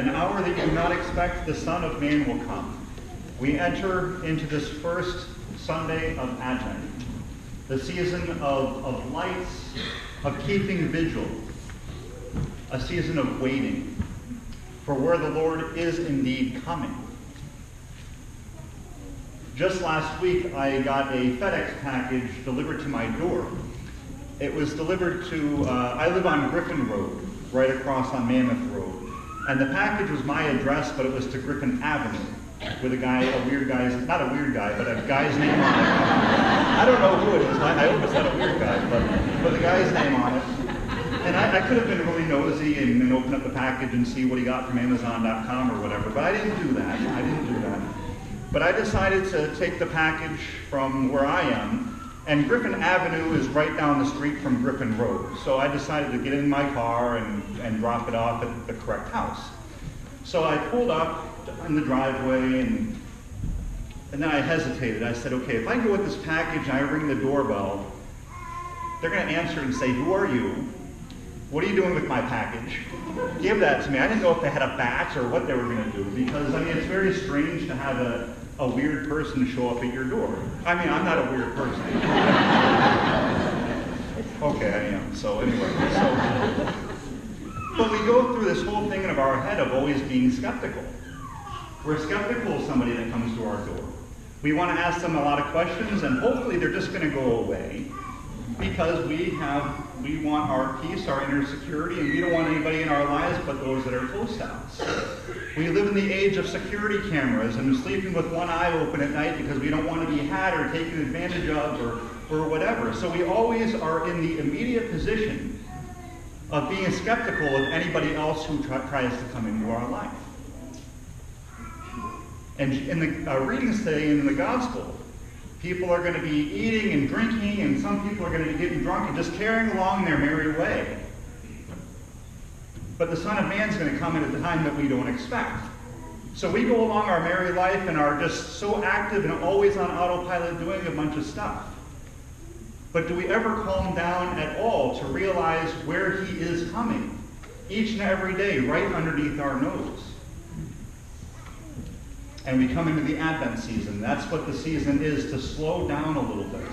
at an hour that you do not expect, the Son of Man will come. We enter into this first Sunday of Advent, the season of lights, of keeping vigil, a season of waiting for where the Lord is indeed coming. Just last week, I got a FedEx package delivered to my door. It was delivered to, I live on Griffin Road, right across on Mammoth Road. And the package was my address, but it was to Griffin Avenue, with a weird guy's, not a weird guy, but a guy's name on it. I don't know who it is. I hope it's not a weird guy, but the guy's name on it. And I could have been really nosy and open up the package and see what he got from Amazon.com or whatever, but I didn't do that. But I decided to take the package from where I am, and Griffin Avenue is right down the street from Griffin Road. So I decided to get in my car and drop it off at the correct house. So I pulled up in the driveway, and then I hesitated. I said, okay, if I go with this package and I ring the doorbell, they're going to answer and say, who are you? What are you doing with my package? Give that to me. I didn't know if they had a bat or what they were going to do, because, I mean, it's very strange to have a weird person show up at your door. I mean, I'm not a weird person. Okay, I am. So anyway, but we go through this whole thing in our head of always being skeptical. We're skeptical of somebody that comes to our door. We want to ask them a lot of questions, and hopefully they're just going to go away, because we want our peace, our inner security, and we don't want anybody in our lives but those that are close to us. We live in the age of security cameras and sleeping with one eye open at night because we don't want to be had or taken advantage of or whatever. So we always are in the immediate position of being skeptical of anybody else who tries to come into our life. And in the readings today in the Gospel, people are going to be eating and drinking, and some people are going to be getting drunk and just carrying along their merry way. But the Son of Man is going to come at a time that we don't expect. So we go along our merry life and are just so active and always on autopilot doing a bunch of stuff. But do we ever calm down at all to realize where he is coming each and every day, right underneath our nose? And we come into the Advent season. That's what the season is, to slow down a little bit.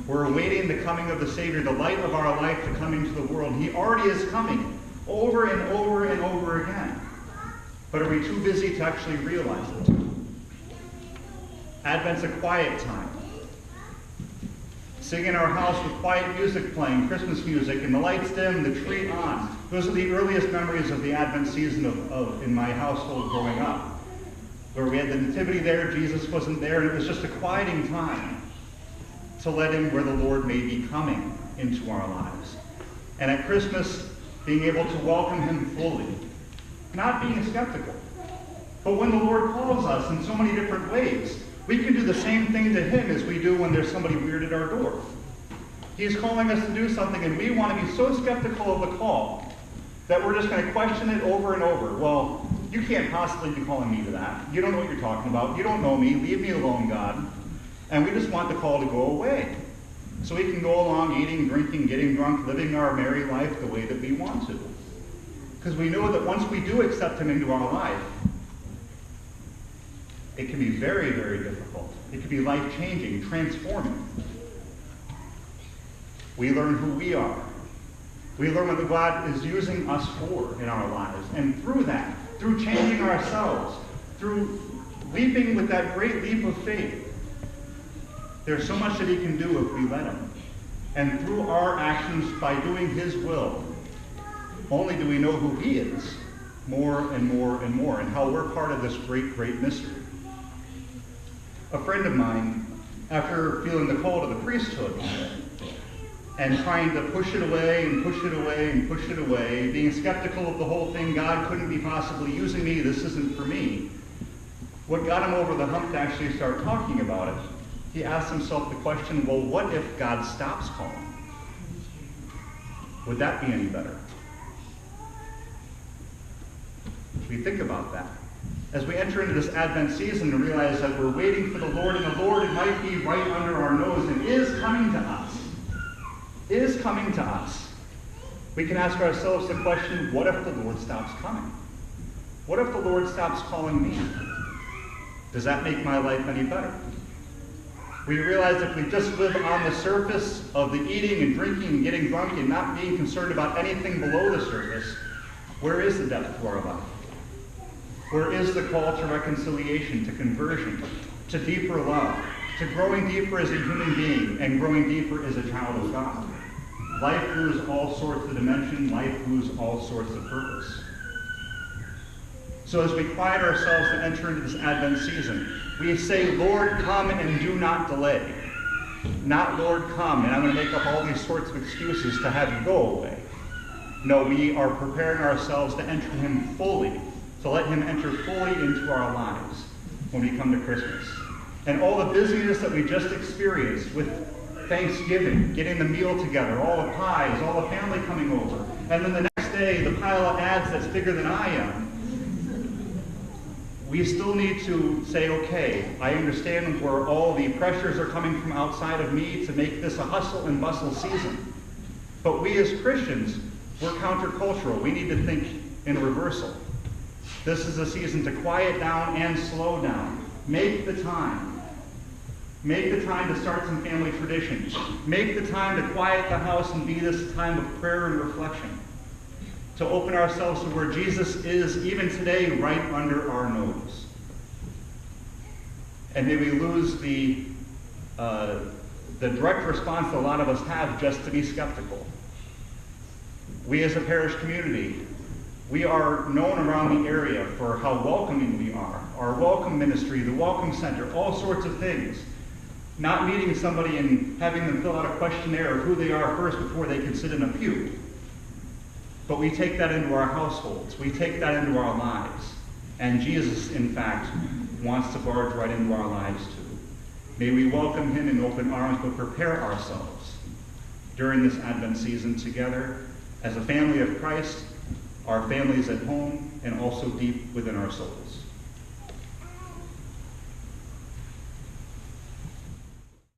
We're awaiting the coming of the Savior, the light of our life to come into the world. He already is coming over and over and over again. But are we too busy to actually realize it? Advent's a quiet time. Sitting in our house with quiet music playing, Christmas music, and the lights dim, the tree on. Those are the earliest memories of the Advent season in my household growing up, where we had the nativity there, Jesus wasn't there, and it was just a quieting time to let in where the Lord may be coming into our lives. And at Christmas, being able to welcome him fully, not being skeptical. But when the Lord calls us in so many different ways, we can do the same thing to him as we do when there's somebody weird at our door. He's calling us to do something, and we want to be so skeptical of the call that we're just going to question it over and over. Well, you can't possibly be calling me to that. You don't know what you're talking about. You don't know me. Leave me alone, God. And we just want the call to go away, so we can go along eating, drinking, getting drunk, living our merry life the way that we want to. Because we know that once we do accept him into our life, it can be very, very difficult. It can be life-changing, transforming. We learn who we are. We learn what God is using us for in our lives. And through that, through changing ourselves, through leaping with that great leap of faith, there's so much that he can do if we let him. And through our actions, by doing his will, only do we know who he is more and more and more, and how we're part of this great, great mystery. A friend of mine, after feeling the call to the priesthood, and trying to push it away and push it away and push it away, being skeptical of the whole thing, God couldn't be possibly using me, this isn't for me. What got him over the hump to actually start talking about it, he asked himself the question, well, what if God stops calling? Would that be any better? We think about that. As we enter into this Advent season and realize that we're waiting for the Lord, and the Lord might be right under our nose and is coming to us, we can ask ourselves the question, what if the Lord stops coming? What if the Lord stops calling me? Does that make my life any better? We realize if we just live on the surface of the eating and drinking and getting drunk and not being concerned about anything below the surface, where is the depth to our life? Where is the call to reconciliation, to conversion, to deeper love, to growing deeper as a human being and growing deeper as a child of God? Life loses all sorts of dimension. Life loses all sorts of purpose. So as we quiet ourselves to enter into this Advent season, we say, Lord, come and do not delay. Not, Lord, come, and I'm going to make up all these sorts of excuses to have you go away. No, we are preparing ourselves to enter him fully, to let him enter fully into our lives when we come to Christmas. And all the busyness that we just experienced with Thanksgiving, getting the meal together, all the pies, all the family coming over, and then the next day, the pile of ads that's bigger than I am, we still need to say, okay, I understand where all the pressures are coming from outside of me to make this a hustle and bustle season. But we as Christians, we're countercultural. We need to think in reversal. This is a season to quiet down and slow down. Make the time. Make the time to start some family traditions. Make the time to quiet the house and be this time of prayer and reflection. To open ourselves to where Jesus is, even today, right under our nose. And may we lose the direct response that a lot of us have just to be skeptical. We as a parish community, we are known around the area for how welcoming we are. Our welcome ministry, the welcome center, all sorts of things. Not meeting somebody and having them fill out a questionnaire of who they are first before they can sit in a pew. But we take that into our households. We take that into our lives. And Jesus, in fact, wants to barge right into our lives too. May we welcome him in open arms, but prepare ourselves during this Advent season together as a family of Christ, our families at home, and also deep within our souls.